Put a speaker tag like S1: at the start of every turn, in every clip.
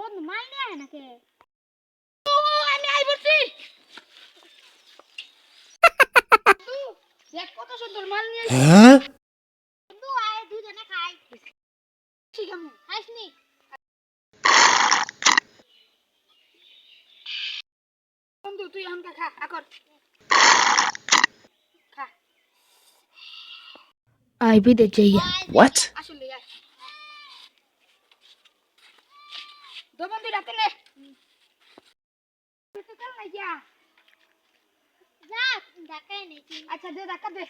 S1: বন্ধু মাল নিয়ে আয় নাকি
S2: ও আমি আই বলছি দেখ কত সুন্দর মাল নিয়ে
S3: হ্যাঁ
S1: বন্ধু আয় দুজনে খাই
S2: ঠিক আছে
S1: খাইস নি
S2: বন্ধু তুই আমটা খা আকর খা
S4: আই বিদে যাইয়া
S3: what
S2: আসলে আয় দো বন্ধু রাতে নে তুই তো চল না যা
S1: যা ঢাকায় নেই
S2: আচ্ছা দে ধাক্কা দে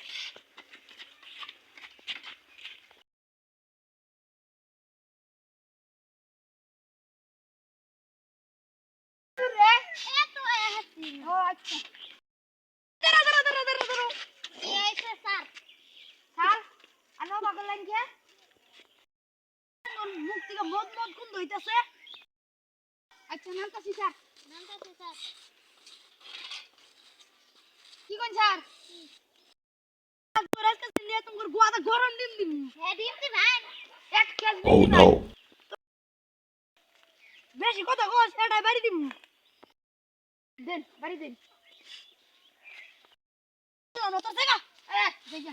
S2: রে
S1: এত হাসি
S2: ও আচ্ছা দাঁড়া
S1: এই তো স্যার
S2: স্যার আনো পাগল লাগে মুখ থেকে মদ মদ গন্ধ হইতাছে আচ্ছা নামতাছি স্যার
S1: নামটা তো স্যার
S2: কি কোন স্যার তোর আজকে নিয়ে তোমার গোয়াটা গরম দিন দিন
S1: হ্যাঁ দিমতি ভাই
S2: এক কেজি
S3: oh
S2: দিন
S3: no
S2: বেশি কথা কস এটাই বাড়ি দিম দেন বাড়ি দেন চলো তো দেখা দেখি